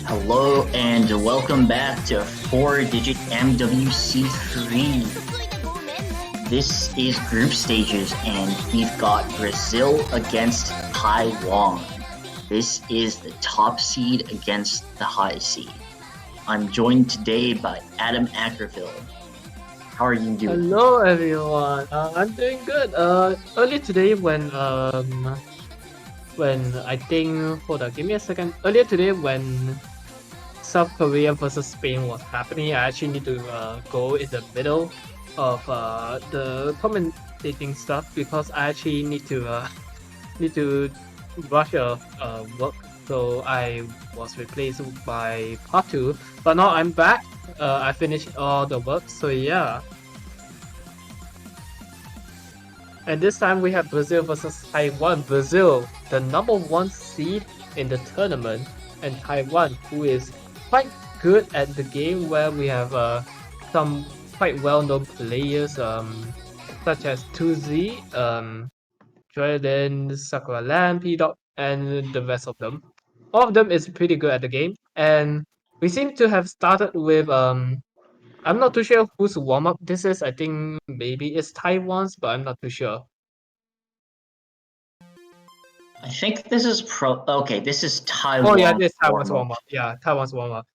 Hello and welcome back to 4DMWC3. This is group stages and we've got Brazil against Taiwan. This is the top seed against the high seed. I'm joined today by Adam Ackerville. How are you doing? Hello everyone. I'm doing good. Earlier today when I think give me a second. Earlier today when South Korea versus Spain was happening, I actually need to go in the middle of the commentating stuff because I actually need to rush work. So I was replaced by part 2, but now I'm back. I finished all the work, so yeah. And this time we have Brazil versus Taiwan. Brazil, the #1 seed in the tournament, and Taiwan, who is quite good at the game, where we have some quite well-known players, such as 2Z, Jordan, Sakura Lamb, P-Dog, and the rest of them. All of them is pretty good at the game, and we seem to have started with I'm not too sure whose warm-up this is. I think maybe it's Taiwan's, but I'm not too sure. I think this is this is Taiwan. Oh yeah, this is Taiwan's warm-up. Yeah, Taiwan's warm-up.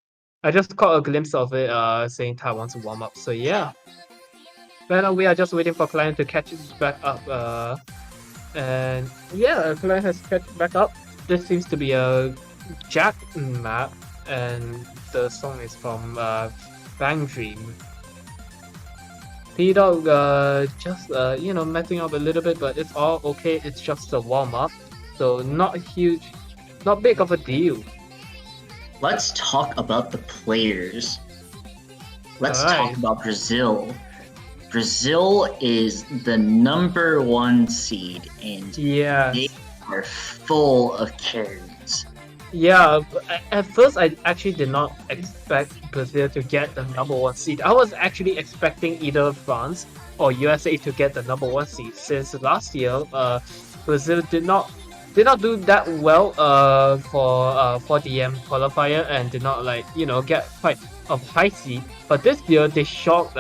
I just caught a glimpse of it saying Taiwan's warm-up. So yeah. Well, we are just waiting for client to catch back up. And yeah, client has catch back up. This seems to be a Jack map, and the song is from Bang Dream. P-Dog just messing up a little bit, but it's all okay. It's just a warm-up, so not huge, not big of a deal. Let's talk about the players. Let's talk about Brazil. Brazil is the #1 seed, and they are full of carries. Yeah, at first I actually did not expect Brazil to get the #1 seed. I was actually expecting either France or USA to get the #1 seed, since last year Brazil did not do that well for 4DM qualifier and did not get quite a high seed. But this year they shocked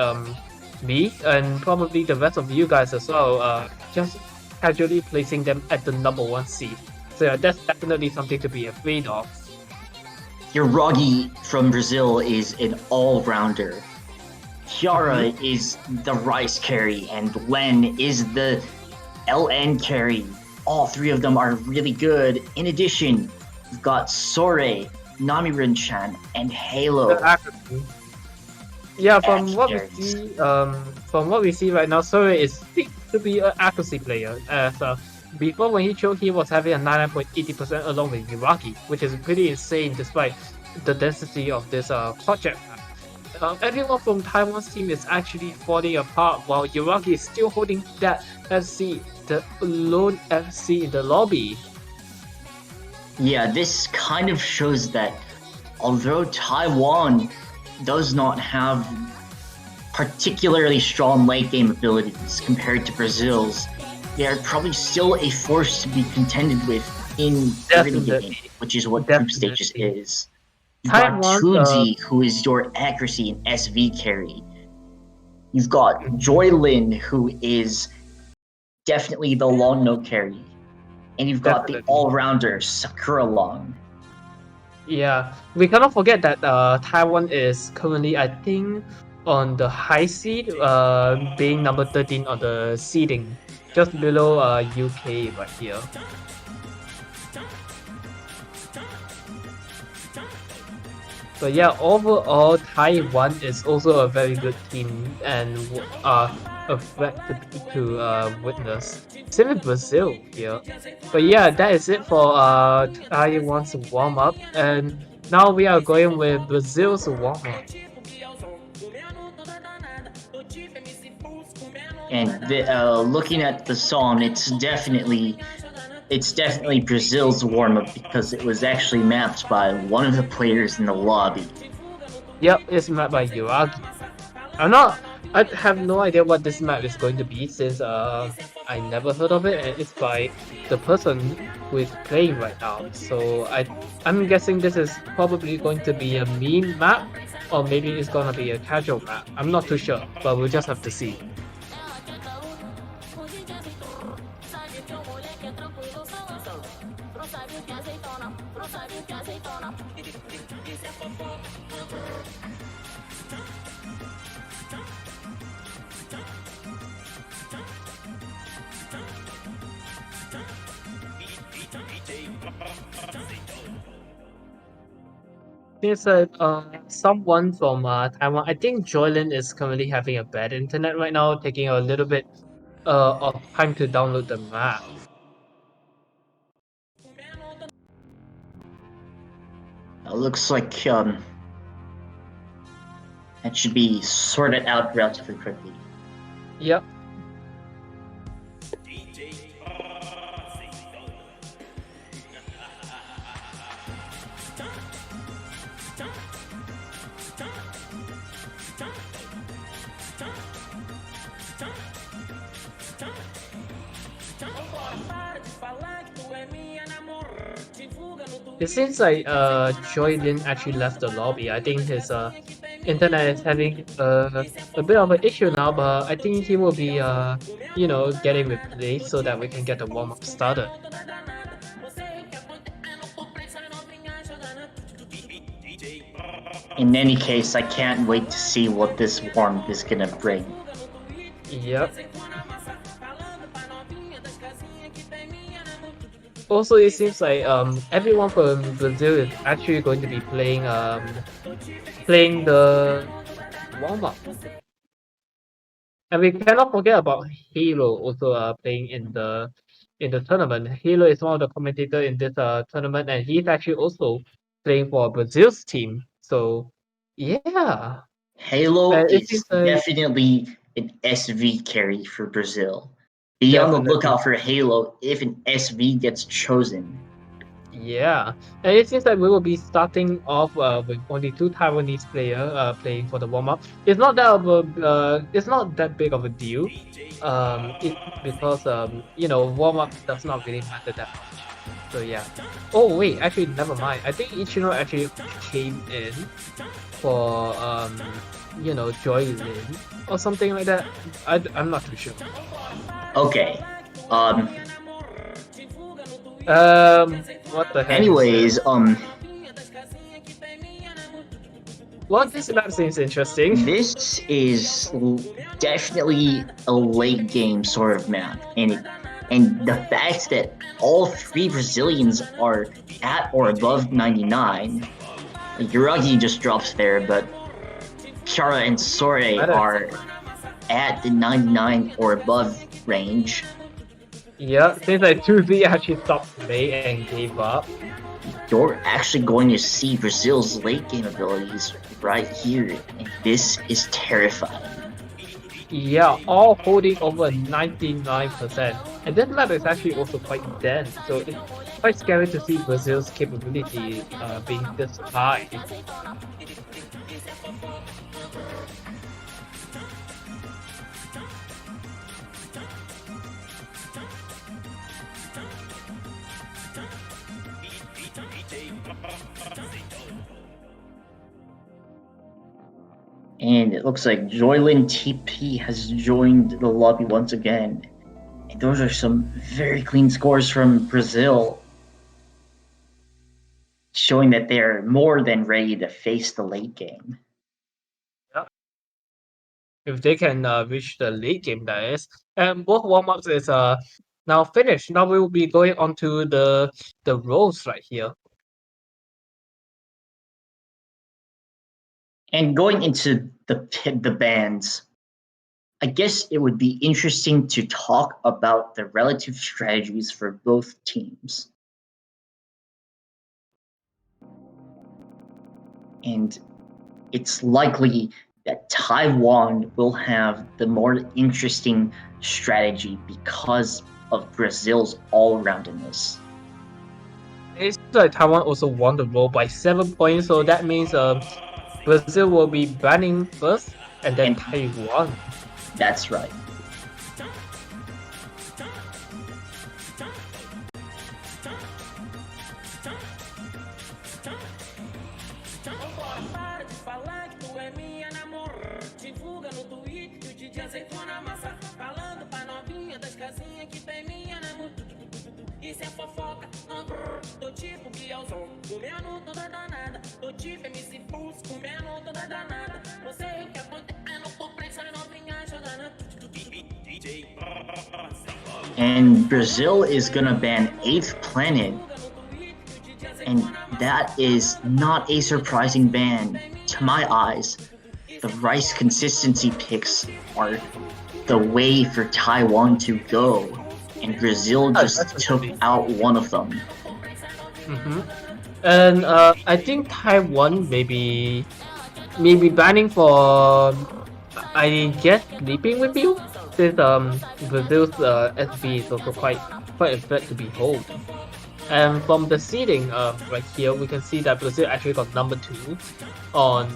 me and probably the rest of you guys as well, just casually placing them at the #1 seed. So yeah, that's definitely something to be afraid of. Hiragi from Brazil is an all-rounder. Kiara is the Rice carry, and Len is the LN carry. All three of them are really good. In addition, we've got Sore, Namirin-chan, and Halo. Yeah, from what we see right now, Sore is to be an accuracy player. As before, when he choked, he was having a 99.80% along with Hiragi, which is pretty insane despite the density of this project. Everyone from Taiwan's team is actually falling apart, while Hiragi is still holding that FC, the lone FC in the lobby. Yeah, this kind of shows that although Taiwan does not have particularly strong late game abilities compared to Brazil's, they are probably still a force to be contended with in early game, which is what group stages is. You've got Tuzi, who is your accuracy and SV carry. You've got Joylin, who is definitely the long note carry. And you've got the all-rounder Sakura Long. Yeah, we cannot forget that Taiwan is currently, I think, on the high seed, being number 13 on the seeding, just below UK right here. So yeah, overall Taiwan is also a very good team and a threat to witness. Same with Brazil here. But yeah, that is it for Taiwan's warm-up, and now we are going with Brazil's warm-up. And looking at the song, it's definitely Brazil's warm-up because it was actually mapped by one of the players in the lobby. Yep, it's mapped by Hiragi. I'm not I have no idea what this map is going to be since I never heard of it and it's by the person who is playing right now. So I'm guessing this is probably going to be a meme map or maybe it's gonna be a casual map. I'm not too sure, but we'll just have to see. There's someone from Taiwan. I think Joylin is currently having a bad internet right now, taking a little bit of time to download the map. It looks like that should be sorted out relatively quickly. Yep. It seems like Joylin actually left the lobby. I think his internet is having a bit of an issue now, but I think he will be getting replaced so that we can get the warm up started. In any case, I can't wait to see what this warmth is gonna bring. Yep. Also, it seems like everyone from Brazil is actually going to be playing the warm up. And we cannot forget about Halo also playing in the tournament. Halo is one of the commentators in this tournament, and he's actually also playing for Brazil's team. So yeah, Halo it is seems like definitely an SV carry for Brazil. Be on the definitely. lookout for Halo if an SV gets chosen. Yeah, and it seems like we will be starting off with only two Taiwanese players playing for the warm up. It's not that big of a deal, because warm up does not really matter that much. So yeah. Oh wait, actually never mind. I think Ichino actually came in for Joylin or something like that. I'm not too sure. Okay. What the heck? Anyways, Well, this map seems interesting. this is definitely a late game sort of map, and the fact that all three Brazilians are at or above 99. Yuragi just drops there, but Chara and Sore are at the 99 or above range. Yeah, seems like 2Z actually stopped play and gave up. You're actually going to see Brazil's late game abilities right here, and this is terrifying. Yeah, all holding over 99%. And this map is actually also quite dense, so it's quite scary to see Brazil's capability being this high. And it looks like Joylin TP has joined the lobby once again. And those are some very clean scores from Brazil, showing that they're more than ready to face the late game. Yep. If they can reach the late game, that is. And both warm-ups is now finished. Now we will be going on to the roles right here. And going into the bands, I guess it would be interesting to talk about the relative strategies for both teams. And it's likely that Taiwan will have the more interesting strategy because of Brazil's all-roundedness. It's like Taiwan also won the role by 7 points, so that means Brazil will be banning first. and then And- Taiwan. That's right. Isso é fofoca, do tipo Bielzão, comendo toda danada, do tipo MC Pulse, comendo toda danada. Não sei o que acontecendo, tô pensando novinha jogando. DJ. And Brazil is gonna ban 8th Planet, and that is not a surprising ban to my eyes. The Rice consistency picks are the way for Taiwan to go, and Brazil just took out one of them. And I think Taiwan maybe banning for I guess sleeping with you, since Brazil's SB is also quite a threat to behold. And from the seeding right here, we can see that Brazil actually got number 2 on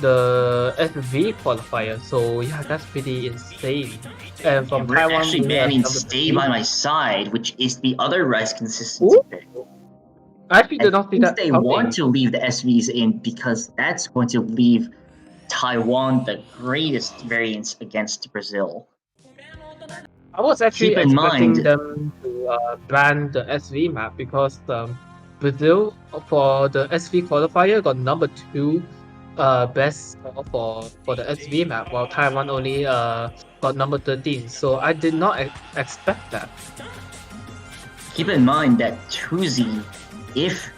the SV qualifier. So yeah, that's pretty insane. And from We're Taiwan, actually we have banning number Stay 3. by My Side, which is the other Rice consistency Ooh. pick. I actually did not see Since that they coming. want to leave the SVs in because that's going to leave Taiwan the greatest variance against Brazil. I was actually Keep in expecting mind- them to ban the SV map because Brazil for the SV qualifier got number 2 best score for the SV map, while Taiwan only got number 13. So I did not expect that. Keep in mind that 2Z, if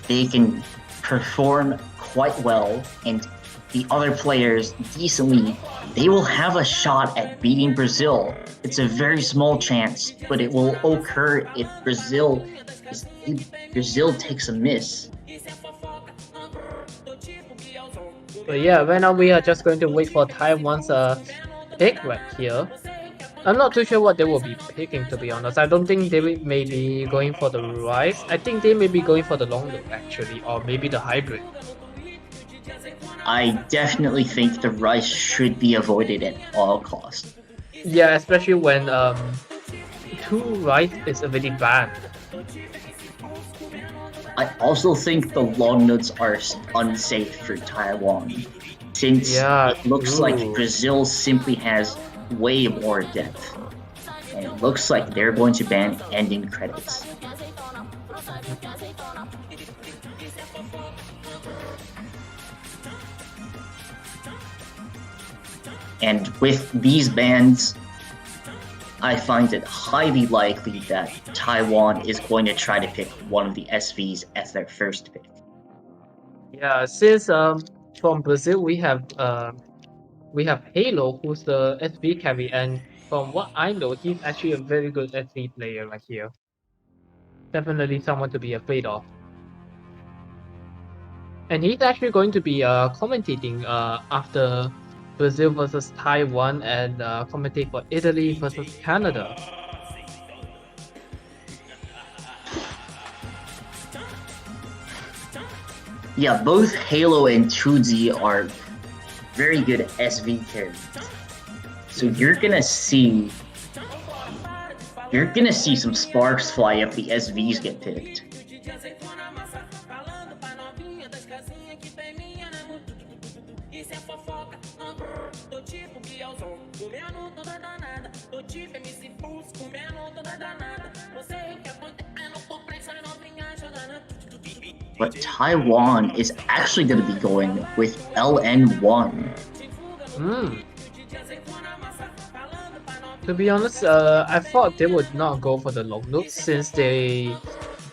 they can perform quite well and the other players decently, they will have a shot at beating Brazil. It's a very small chance, but it will occur if Brazil takes a miss. But yeah, right now we are just going to wait for Taiwan's pick right here. I'm not too sure what they will be picking, to be honest. I don't think they may be going for the Rise. I think they may be going for the long loop actually, or maybe the hybrid. I definitely think the Rice should be avoided at all costs. Yeah, especially when 2 Rise is already banned. I also think the long notes are unsafe for Taiwan, since it looks like Brazil simply has way more depth. And it looks like they're going to ban ending credits. And with these bans, I find it highly likely that Taiwan is going to try to pick one of the SVs as their first pick. Yeah, since from Brazil we have Halo, who's the SV carry, and from what I know, he's actually a very good SV player right here. Definitely someone to be afraid of. And he's actually going to be commentating after Brazil versus Taiwan and commentate for Italy versus Canada. Yeah, both Halo and 2Z are very good SV carries. So you're gonna see some sparks fly if the SVs get picked. But Taiwan is actually going to be going with LN1. To be honest, I thought they would not go for the long loop since they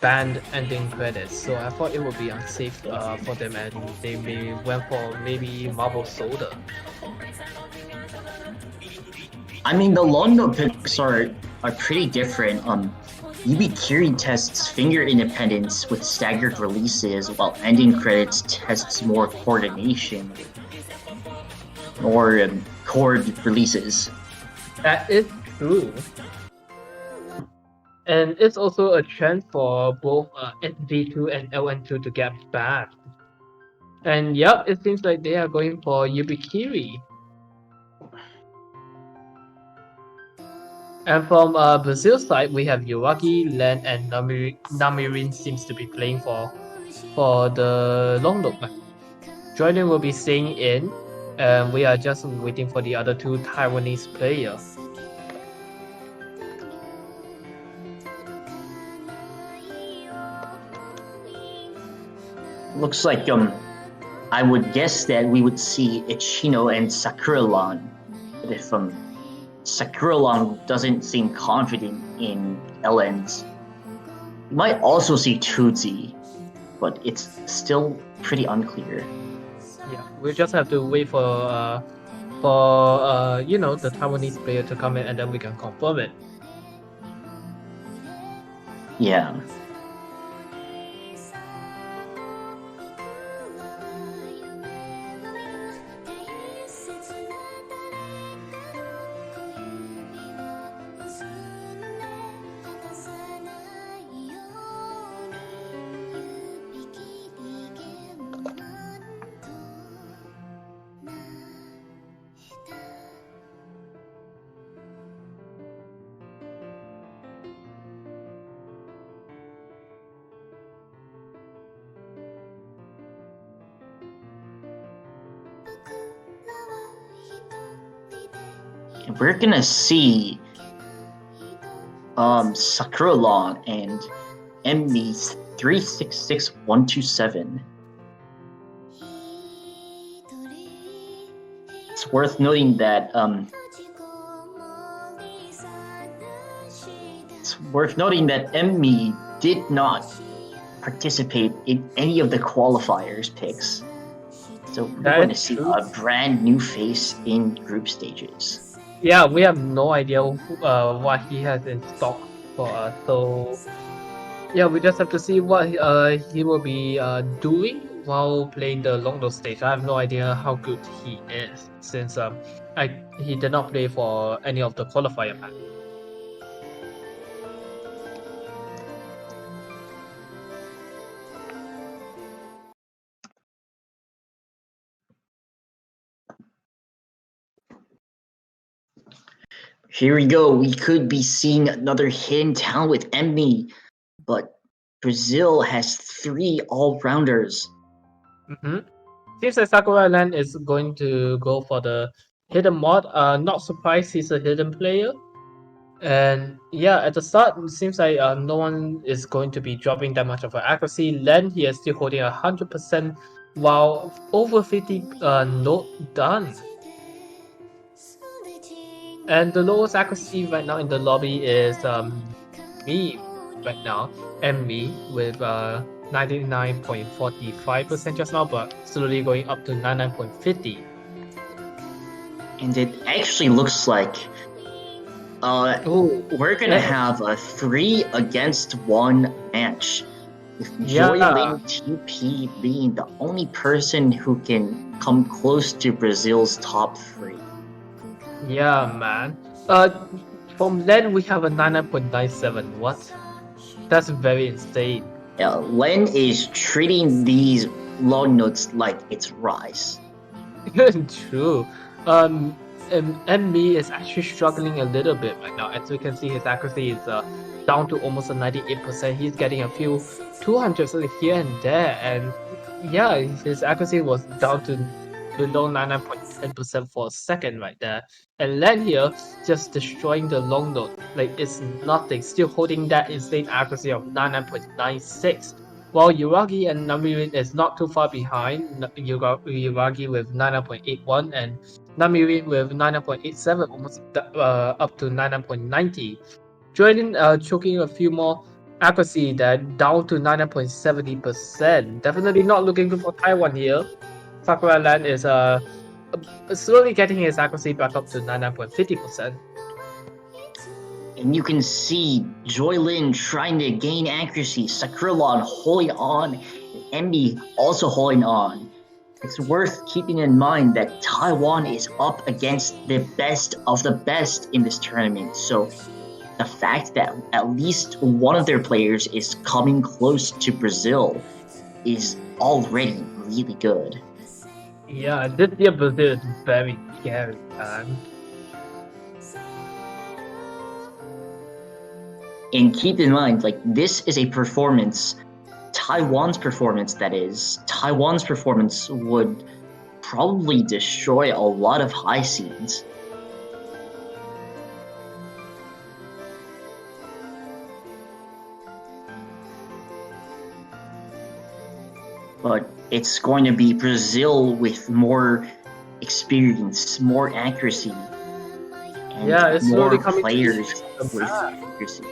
banned ending credits. So I thought it would be unsafe for them, and they may went for maybe Marble Soda. I mean, the long note picks are pretty different. Yubikiri tests finger independence with staggered releases, while ending credits tests more coordination or chord releases. That is true. And it's also a trend for both SV2 and LN2 to get banned. And yep, it seems like they are going for Yubikiri. And from Brazil side, we have Yuragi, Len, and Namirin seems to be playing for the long look. Jordan will be staying in, and we are just waiting for the other two Taiwanese players. Looks like I would guess that we would see Ichino and Sakuralan. But if Sakuralan doesn't seem confident in LNs, we might also see Tuzi, but it's still pretty unclear. Yeah, we just have to wait for the Taiwanese player to come in, and then we can confirm it. Yeah. We're gonna see Sakura-Long and MB 366127. It's worth noting that MB did not participate in any of the qualifiers picks. So we're going to see a brand new face in group stages. Yeah, we have no idea what he has in stock for us. So yeah, we just have to see what he will be doing while playing the Longdo stage. I have no idea how good he is since he did not play for any of the qualifier match. Here we go. We could be seeing another hidden talent with MB, but Brazil has 3 all-rounders. Seems like Sakura Land is going to go for the hidden mod. Not surprised he's a hidden player. And yeah, at the start, it seems like no one is going to be dropping that much of an accuracy. Len, he is still holding 100%, while over 50 not done. And the lowest accuracy right now in the lobby is me right now, and me with 99.45% just now, but slowly going up to 99.50. And it actually looks like we're gonna have a 3 against 1 match, with Joylin TP being the only person who can come close to Brazil's top 3. Yeah, man. From Len we have a 99.97. What? That's very insane. Yeah, Len is treating these long notes like it's rice. True. And me is actually struggling a little bit right now. As we can see, his accuracy is down to almost a 98%. He's getting a few 200s here and there, and yeah, his accuracy was down to below 99.10% for a second right there. And Len here just destroying the long note like it's nothing, still holding that insane accuracy of 99.96. While Yuragi and Namirin is not too far behind, Yuragi with 99.81 and Namirin with 99.87, almost up to 99.90. Jordan choking a few more accuracy that down to 99.70%. Definitely not looking good for Taiwan here. Sakura Land is slowly getting his accuracy back up to 99.50%. And you can see Joylin trying to gain accuracy, Sakura-Lan holding on, and MB also holding on. It's worth keeping in mind that Taiwan is up against the best of the best in this tournament, so the fact that at least one of their players is coming close to Brazil is already really good. Yeah, this year Brazil is very scary, man. And keep in mind, like, this is a performance, Taiwan's performance, that is. Taiwan's performance would probably destroy a lot of high seeds. But it's going to be Brazil with more experience, more accuracy, and Yeah, it's more slowly coming to the players end of the with map. accuracy.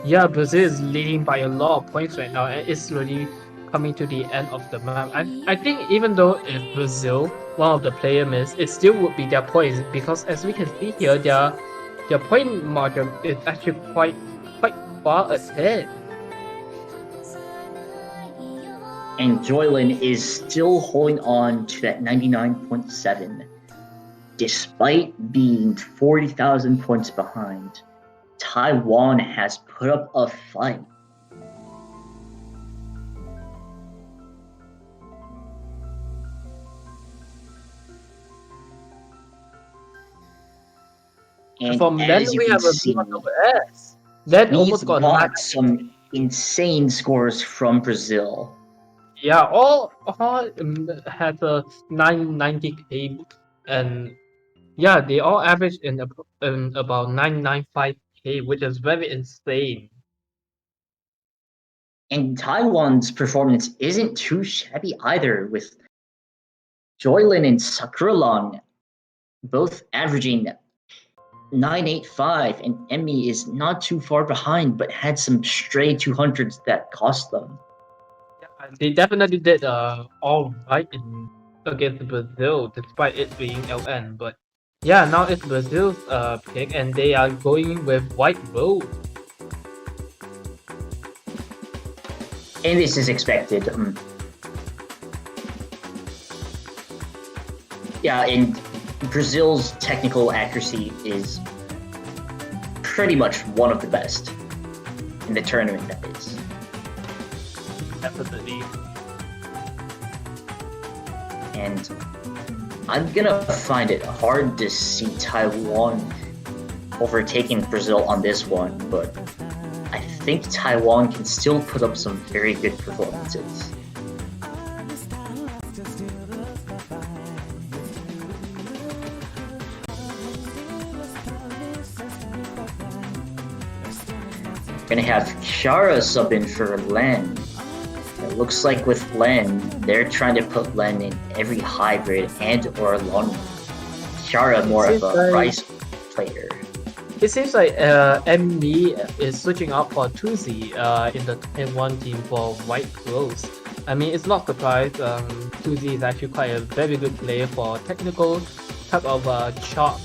Yeah, Brazil is leading by a lot of points right now, and it's slowly coming to the end of the map. I think even though if Brazil, one of the player miss, it still would be their points because as we can see here, their point margin is actually quite far ahead. And Joylin is still holding on to that 99.7, despite being 40,000 points behind. Taiwan has put up a fight. And From then as you we can have a see, B1S. Then almost got got 9. some insane scores from Brazil. Yeah, all had a 990k, and yeah, they all average in about 995k, which is very insane. And Taiwan's performance isn't too shabby either, with Joylin and Sakuralong both averaging 985, and Emmy is not too far behind, but had some stray 200s that cost them. Yeah, they definitely did all right against Brazil, despite it being LN. But yeah, now it's Brazil's pick, and they are going with White Rose. And this is expected. Yeah, and Brazil's technical accuracy is pretty much one of the best in the tournament, that is. Definitely. And I'm gonna find it hard to see Taiwan overtaking Brazil on this one, but I think Taiwan can still put up some very good performances. Gonna have Kiara sub in for Len. It looks like with Len, they're trying to put Len in every hybrid and or long. Kiara more of a Rice player. It seems like MB is switching out for Tuzi in the Taiwan team for White Rose. I mean, it's not surprised. Tuzi is actually quite a very good player for technical type of chop.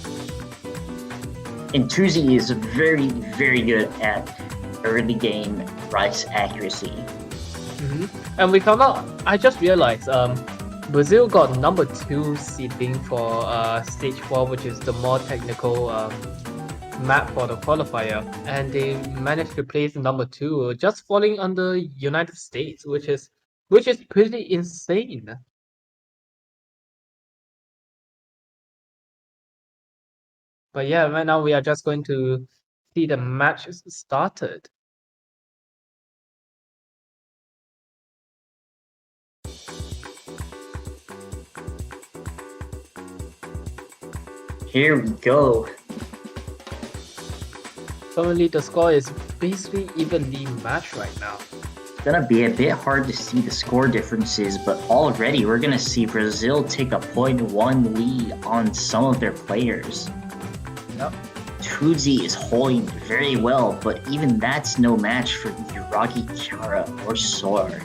And Tuzi is very, very good at early game Rice accuracy. And we found out, I just realized, Brazil got number 2 seeding for stage 4, which is the more technical map for the qualifier, and they managed to place number 2, just falling under United States, which is pretty insane. But yeah, right now we are just going to see the match started. Here we go. Currently, the score is basically evenly matched right now. It's gonna be a bit hard to see the score differences, but already we're gonna see Brazil take a 0.1 lead on some of their players. Yep. Tuzi is holding very well, but even that's no match for Yuragi, Kiara, or Sor.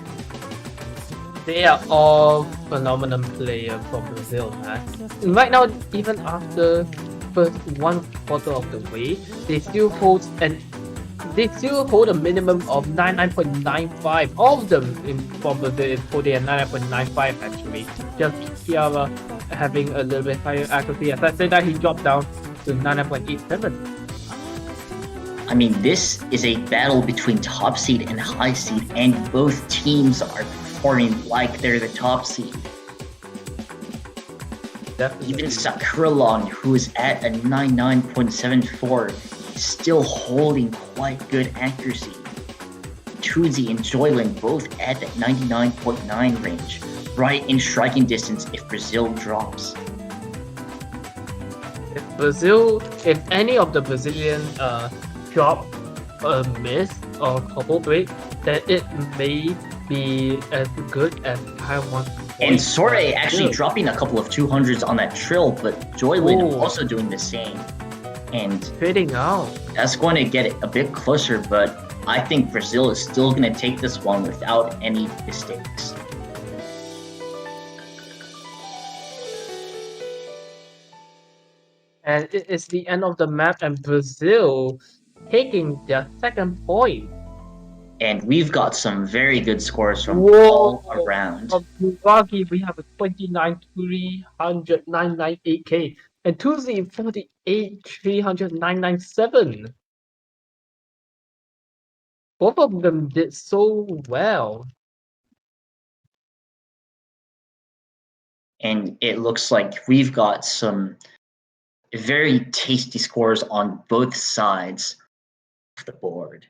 They are all phenomenal players from Brazil, man. Right now, even after first 1/4 of the way, they still hold a minimum of 99.95. All of them from Brazil for their 99.95 actually. Just Kiara having a little bit higher accuracy. As I said that he dropped down to 99.87. I mean, this is a battle between top seed and high seed, and both teams are performing like they're the top seed. Definitely. Even Sakuralong, who is at a 99.74, still holding quite good accuracy. Tuzi and Joylin both at that 99.9 range, right in striking distance if Brazil drops. If any of the Brazilian drop a miss or couple break, then it may be as good as Taiwan. And Sore actually dropping a couple of 200s on that trill, but Joylin Ooh. also doing the same. And Fading out. that's going to get it a bit closer, but I think Brazil is still going to take this one without any mistakes. And it is the end of the map, and Brazil taking their second point. And we've got some very good scores from Whoa. all around. Of Milwaukee, we have a 29,398K, and Tuzi 48,397. Both of them did so well. And it looks like we've got some very tasty scores on both sides of the board.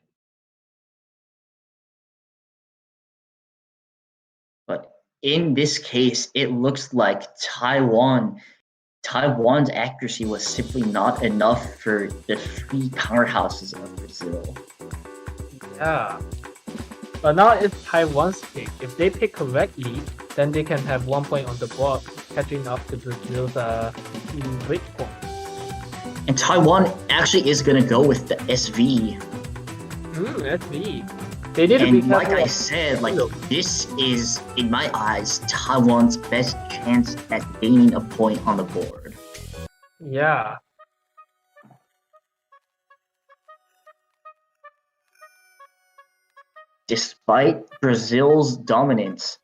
But in this case, it looks like Taiwan's accuracy was simply not enough for the three powerhouses of Brazil. Yeah. But now it's Taiwan's pick. If they pick correctly, then they can have 1 point on the board, catching up to Brazil's break point. And Taiwan actually is going to go with the SV. That's me. They need to be And like careful I of- said, this is, in my eyes, Taiwan's best chance at gaining a point on the board. Yeah. Despite Brazil's dominance,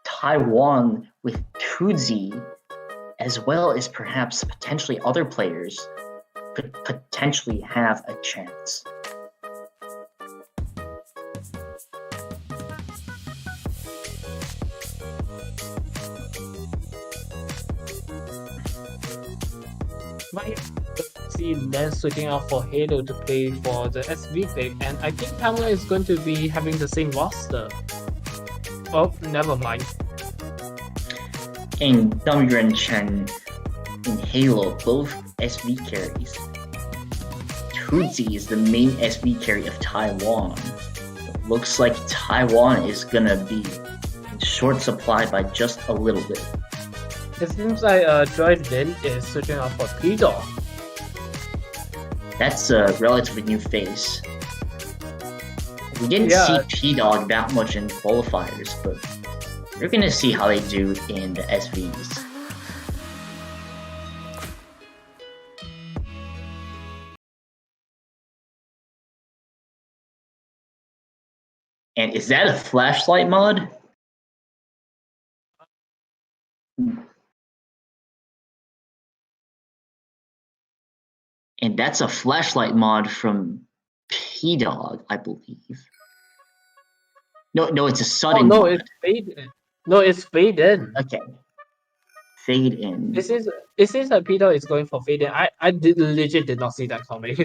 Taiwan with Tuzi, as well as perhaps potentially other players, could potentially have a chance. Might see then switching out for Halo to play for the SV pick, and I think Taiwan is going to be having the same roster. Oh, never mind. And Dumyuan Chen in Halo, both SV carries. Tuzi is the main SV carry of Taiwan. It looks like Taiwan is gonna be in short supply by just a little bit. It seems like Joylin is switching out for P-Dog. That's a relatively new face. We didn't see P-Dog that much in qualifiers, but we're gonna see how they do in the SVs. And is that a flashlight mod? And that's a flashlight mod from P-Dog, I believe. No, it's a sudden no, mod. it's fade in. No, it's fade in. Okay. Fade in. It seems like P-Dog is going for fade in. I legit did not see that coming.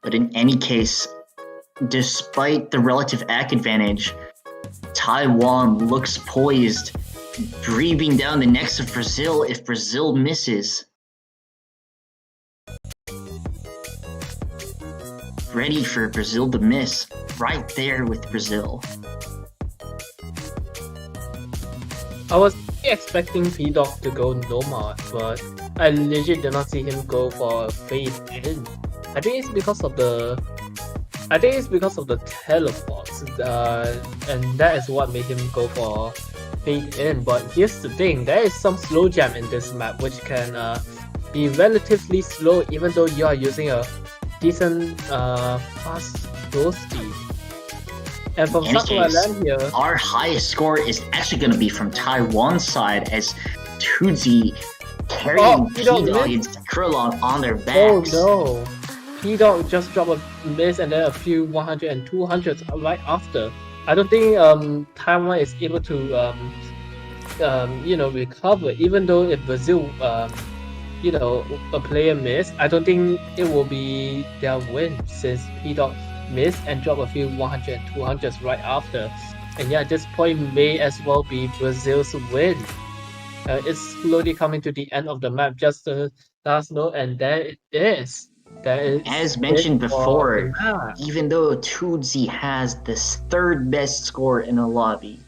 But in any case, despite the relative AC advantage, Taiwan looks poised, breathing down the necks of Brazil if Brazil misses. Ready for Brazil to miss, right there with Brazil. I was expecting P-Dog to go Nomad, but I legit did not see him go for fade in. I think it's because of the teleports, and that is what made him go for fade in. But here's the thing: there is some slow jam in this map, which can be relatively slow, even though you are using a decent fast slow speed. And from In any Sakura case, Land here, our highest score is actually going to be from Taiwan's side as Tuzi carrying P-Dog P-Dog and missed. Krillon on their oh backs. no! P-Dog just dropped a miss and then a few 100 and 200s right after. I don't think Taiwan is able to recover. Even though if Brazil, a player missed, I don't think it will be their win since P Dot missed and dropped a few 100 and 200s right after. And yeah, this point may as well be Brazil's win. It's slowly coming to the end of the map, just the last note, and there it is. That is As it mentioned for the before, map. even though Tootsie has the third best score in the lobby,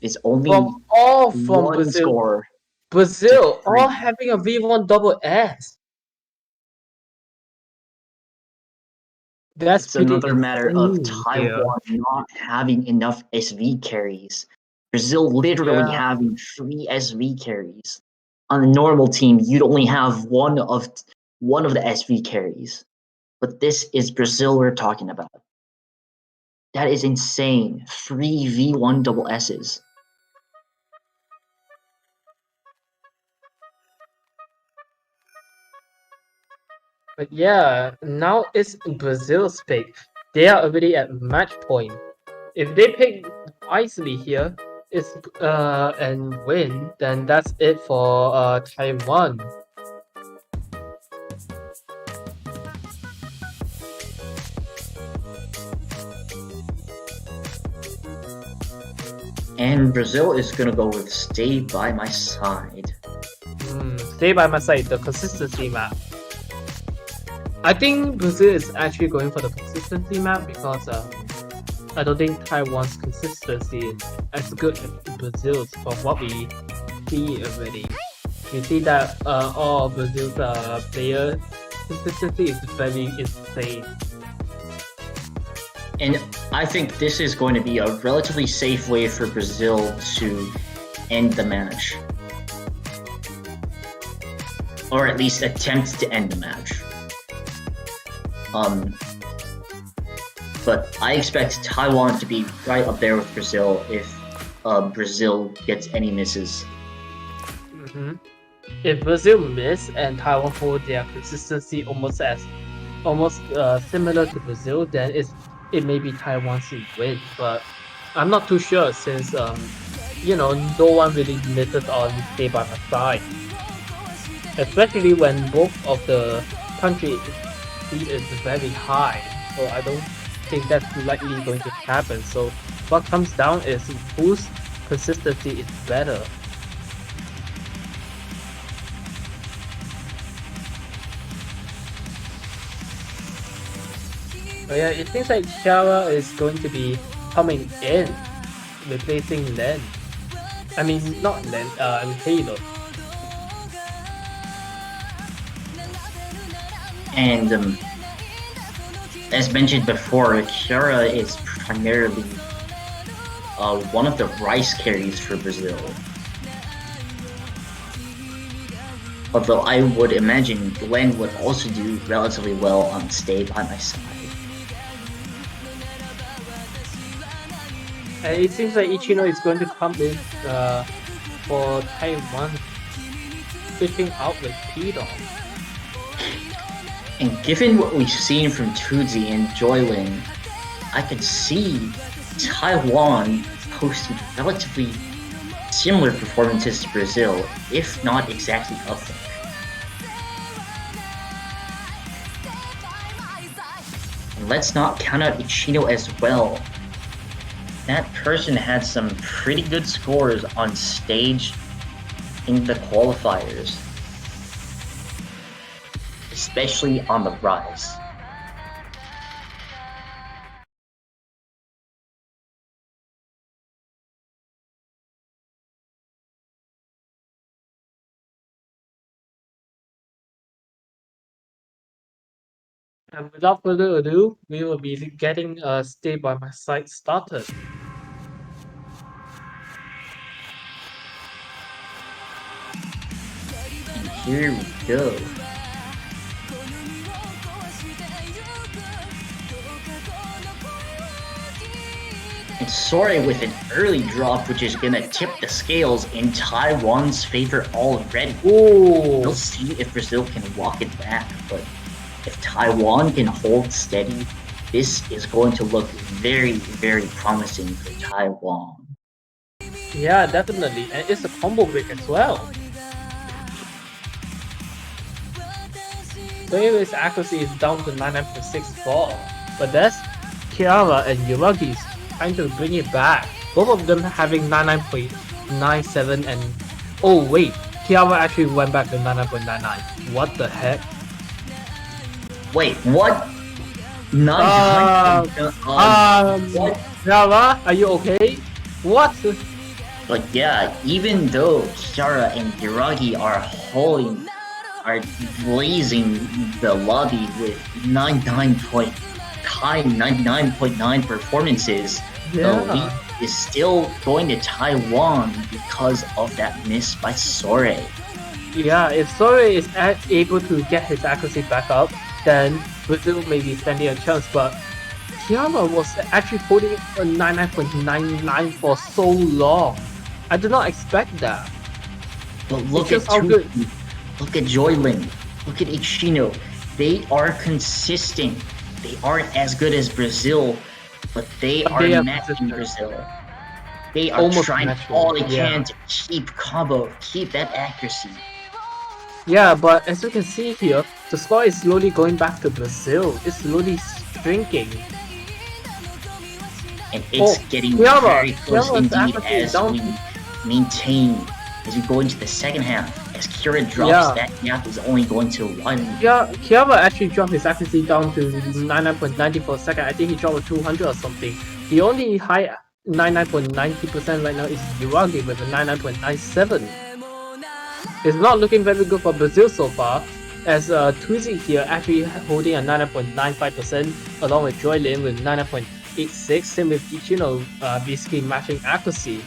it's only From one Brazil, score to Brazil all three. having a V1 double S. That's It's pretty another matter of insane here. Taiwan not having enough SV carries. Brazil literally Yeah. having 3 SV carries. On a normal team, you'd only have one of the SV carries. But this is Brazil we're talking about. That is insane. 3 V1 double S's. But yeah, now it's Brazil's pick. They are already at match point. If they pick wisely here, and win, then that's it for Taiwan. And Brazil is gonna go with Stay By My Side. Stay by my side, the consistency map. I think Brazil is actually going for the consistency map because I don't think Taiwan's consistency is as good as Brazil's from what we see already. We see that all of Brazil's player consistency is very insane. And I think this is going to be a relatively safe way for Brazil to end the match. Or at least attempt to end the match. But I expect Taiwan to be right up there with Brazil if Brazil gets any misses. If Brazil miss and Taiwan hold their consistency almost similar to Brazil, then it may be Taiwan's win. But I'm not too sure since no one really misses on Stay by My Side, especially when both of the countries speed is very high. So I don't think that's likely going to happen. So what comes down is whose consistency is better. But yeah, it seems like Shara is going to be coming in, replacing Len. I mean, not Len, Halo. And as mentioned before, Kiara is primarily one of the rice carries for Brazil. Although I would imagine Glenn would also do relatively well on Stay By My Side. And it seems like Ichino is going to come in for Taiwan, switching out with P-Dog. And given what we've seen from Tootsie and Joylin, I could see Taiwan posting relatively similar performances to Brazil, if not exactly up there. And let's not count out Ichino as well. That person had some pretty good scores on stage in the qualifiers, especially on the rise. And without further ado, we will be getting Stay By My Side started. And here we go. And Sore with an early drop, which is gonna tip the scales in Taiwan's favor already. Ooh. We'll see if Brazil can walk it back, but if Taiwan can hold steady, this is going to look very, very promising for Taiwan. Yeah, definitely, and it's a combo break as well. So his accuracy is down to 99.64, but that's Kiara and Yuragi's trying to bring it back. Both of them having 99.97 and oh wait, Kiara actually went back to 99.99. What the heck? Wait, what? Um, What? Kiara, are you okay? What? But yeah, even though Kiara and Yuragi are blazing the lobby with 99.9 performances, the Yeah. lead is still going to Taiwan because of that miss by Sore. Yeah, if Sore is able to get his accuracy back up, then Brazil may be standing a chance. But Kiara was actually holding a 99.99 for so long. I did not expect that. But look It's at just how good. Tuki, look at Joylin, look at Ishino. They are consistent. They aren't as good as Brazil, but they But are they are matching consistent. Brazil. They are Almost trying matching, all they yeah. can to keep combo, keep that accuracy. Yeah, but as you can see here, the score is slowly going back to Brazil. It's slowly shrinking. And it's getting Kiara, very close Kiara's indeed accuracy is as down we to maintain, as we go into the second half. As Kira drops, Yeah. that gap is only going to widen. Kiara actually dropped his accuracy down to 99.90 for a second. I think he dropped to 200 or something. The only high 99.90% right now is Yuragi with a 99.97. It's not looking very good for Brazil so far, as Tuzi here actually holding a 99.95% along with Joylin with 99.86, same with Ichino basically matching accuracy.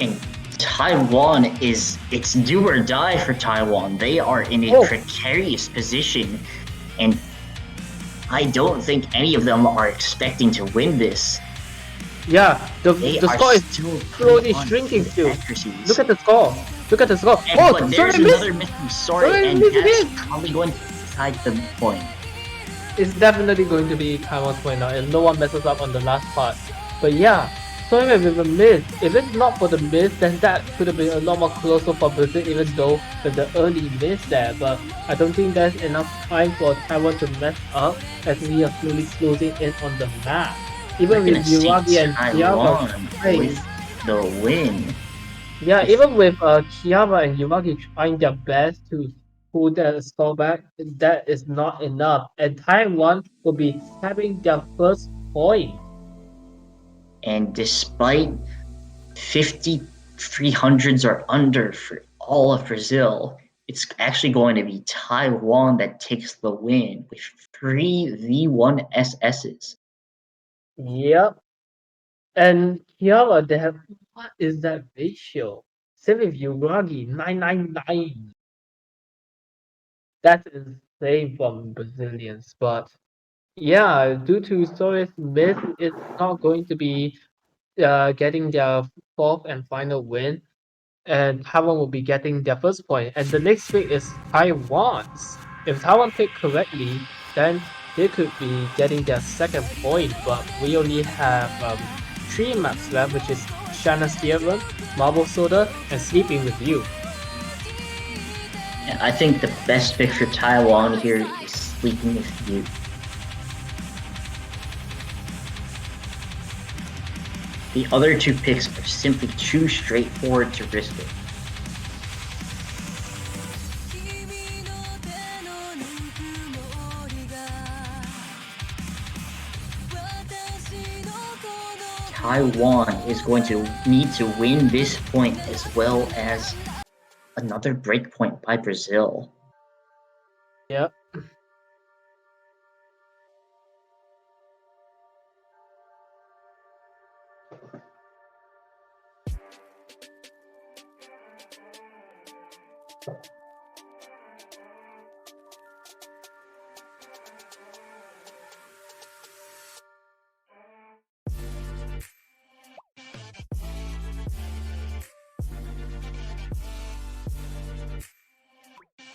And Taiwan it's do or die for Taiwan. They are in a precarious position, and I don't think any of them are expecting to win this. Yeah, the They score are is still slowly on shrinking still. accuracies. Look at the score. Look at the score. And, Oh, but there's sorry, miss. another miss from Sorry, Sorry, and miss that's again. probably going to decide the point. It's definitely going to be Taiwan's point now, and no one messes up on the last part. But yeah, sorry with a miss. If it's not for the miss, then that could have been a lot more closer for Brazil, even though with the early miss there. But I don't think there's enough time for Taiwan to mess up as we are slowly closing in on the map. Even We're with gonna see Yuragi and Kiara Taiwan trying. with the win. Yeah, even with Kiara and Yuragi trying their best to pull that score back, that is not enough. And Taiwan will be having their first point. And despite 5,300s or under for all of Brazil, it's actually going to be Taiwan that takes the win with 3 V1 SSs. Yep. And Kiara, they have what is that ratio? Same with Yuragi, 999. That's insane from Brazilians, but yeah, due to Soros miss, it's not going to be getting their fourth and final win, and Taiwan will be getting their first point. And the next pick is Taiwan's. If Taiwan pick correctly, then they could be getting their second point. But we only have 3 maps left, which is Shanna's Theorem, Marble Soda, and Sleeping with You. And I think the best pick for Taiwan here is Sleeping with You. The other 2 picks are simply too straightforward to risk it. Taiwan is going to need to win this point as well as another breakpoint by Brazil. Yep.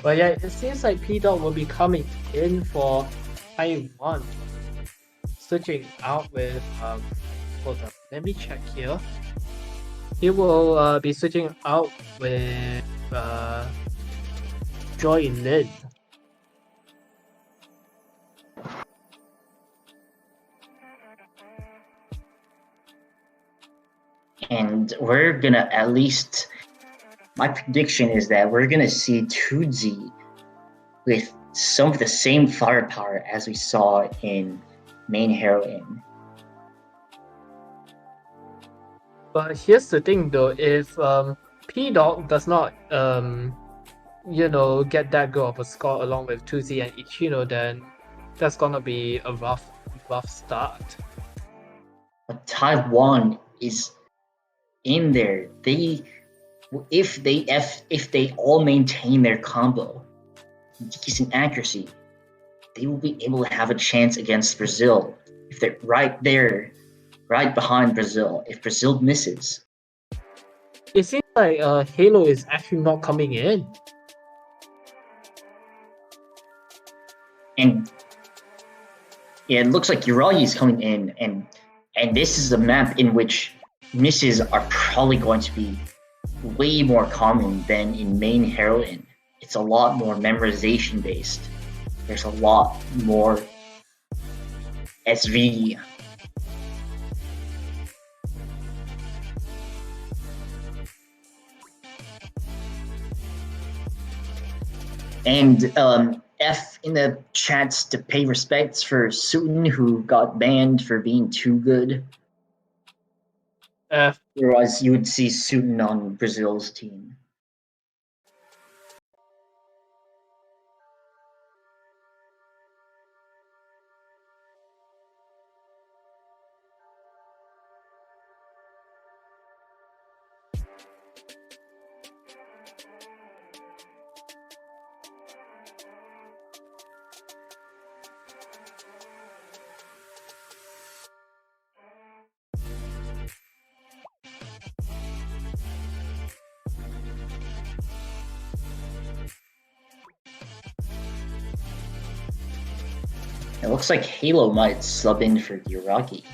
But yeah, it seems like P-Dot will be coming in for Taiwan. Switching out with hold on, let me check here. He will be switching out with Joy Lin. And we're gonna at least. My prediction is that we're gonna see 2Z with some of the same firepower as we saw in main heroine. But here's the thing though, if P-Dog does not get that good of a score along with 2Z and Ichino, then that's gonna be a rough start. But Taiwan is in there. If they all maintain their combo, decent accuracy, they will be able to have a chance against Brazil. If they're right there, right behind Brazil, if Brazil misses. It seems like Halo is actually not coming in. And yeah, it looks like Uragi is coming in, and this is a map in which misses are probably going to be way more common than in main heroine. It's a lot more memorization based. There's a lot more SV. And F in the chats to pay respects for Sutton, who got banned for being too good. F. Otherwise, you would see Sutton on Brazil's team. It looks like Halo might sub in for Uragi.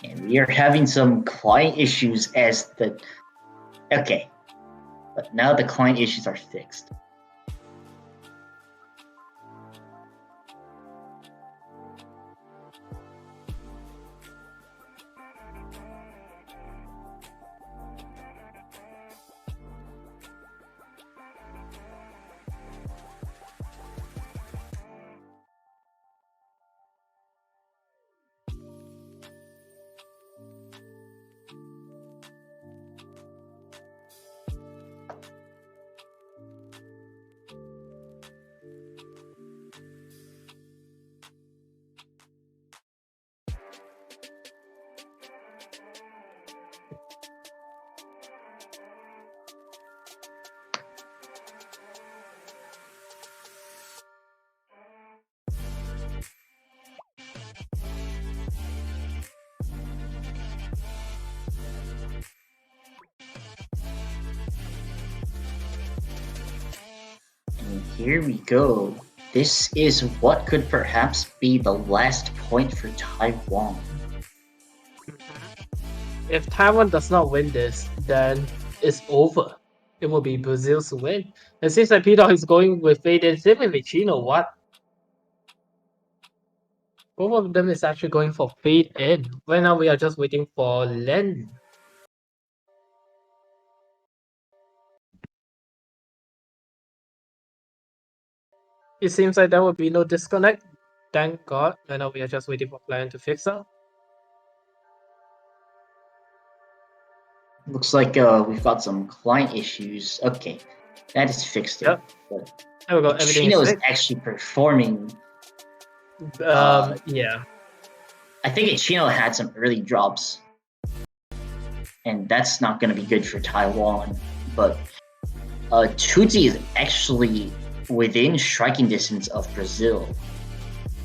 And we are having some client issues as the... Okay. But now the client issues are fixed. And here we go. This is what could perhaps be the last point for Taiwan. If Taiwan does not win this, then it's over. It will be Brazil's win. It seems like P-Dog is going with Fade in. Same with Chino. What? Both of them is actually going for Fade in. Right now we are just waiting for Len. It seems like there will be no disconnect. Thank God. Right now we are just waiting for Plan to fix up. Looks like we've got some client issues. Okay, that is fixed. Yep. But There we go. Everything Chino is is fixed. actually performing. Yeah. I think Chino had some early drops, and that's not going to be good for Taiwan. But Tuzi is actually within striking distance of Brazil.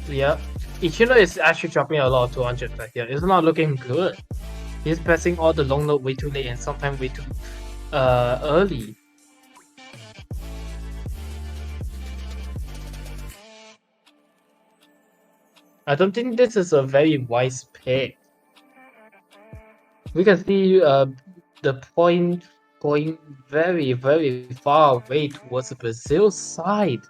Yep. Ichino is actually dropping a lot of 200 back here. It's not looking good. He's pressing all the long load way too late and sometimes way too early. I don't think this is a very wise pick. We can see the point going very, very far away towards the Brazil side.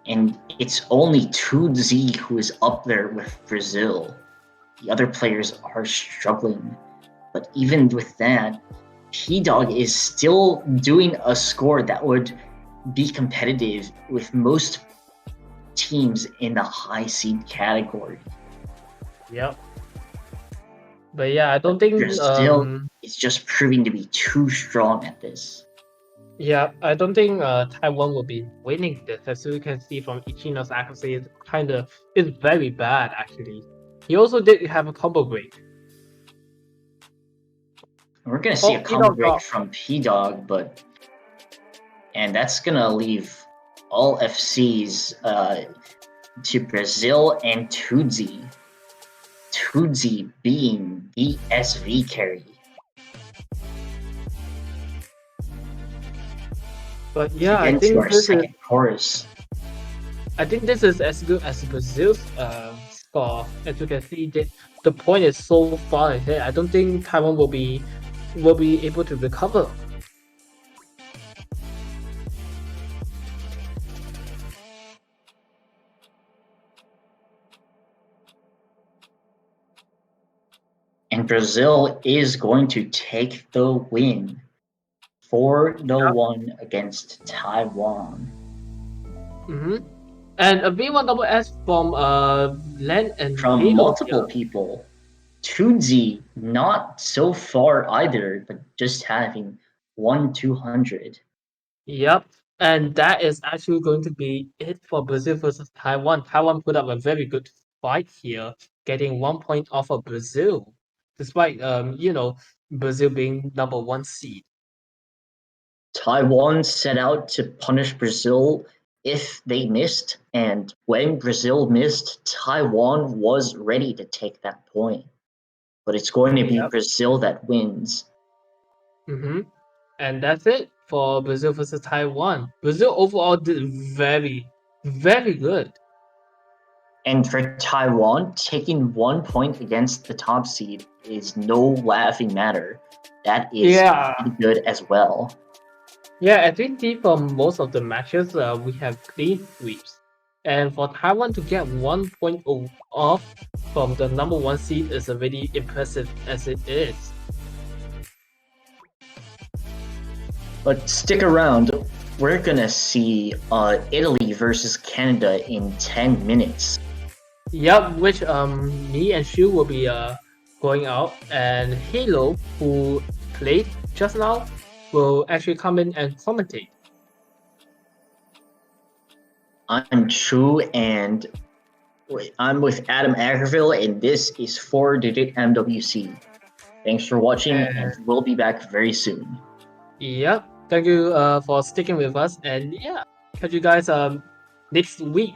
And it's only 2Z who is up there with Brazil. The other players are struggling. But even with that, P-Dog is still doing a score that would be competitive with most teams in the high seed category. Yep. But yeah, I don't think Brazil is just proving to be too strong at this. Yeah, I don't think Taiwan will be winning this. As you can see from Ichino's accuracy, it's very bad actually. He also did have a combo break. We're gonna see a P-Dog combo break got- from P-Dog, and that's gonna leave all FCs to Brazil and Tudzi. Tudzi being the SV carry. But yeah, I Again, think to our this is second chorus. I think this is as good as Brazil's score. As you can see, the point is so far ahead. I don't think Taiwan will be able to recover. And Brazil is going to take the win 4-1 against Taiwan. Mm-hmm. And a V1SS from Len and From Halo multiple here. people. Tunzi, not so far either, but just having 1-200. Yep. And that is actually going to be it for Brazil versus Taiwan. Taiwan put up a very good fight here, getting 1 point off of Brazil, despite Brazil being number 1 seed. Taiwan set out to punish Brazil if they missed, and when Brazil missed, Taiwan was ready to take that point. But it's going to be Yep. Brazil that wins. Mm-hmm. And that's it for Brazil versus Taiwan. Brazil overall did very, very good. And for Taiwan, taking 1 point against the top seed is no laughing matter. That is pretty good as well. Yeah, as we see from most of the matches, we have clean sweeps. And for Taiwan to get 1 point off from the number 1 seed is already impressive as it is. But stick around, we're gonna see Italy versus Canada in 10 minutes. Yep, which me and Shu will be going out, and Halo, who played just now, will actually come in and commentate. I'm Chu, and I'm with Adam Agerville, and this is 4DMWC. Thanks for watching, and we'll be back very soon. Yep, thank you for sticking with us, and yeah, catch you guys next week.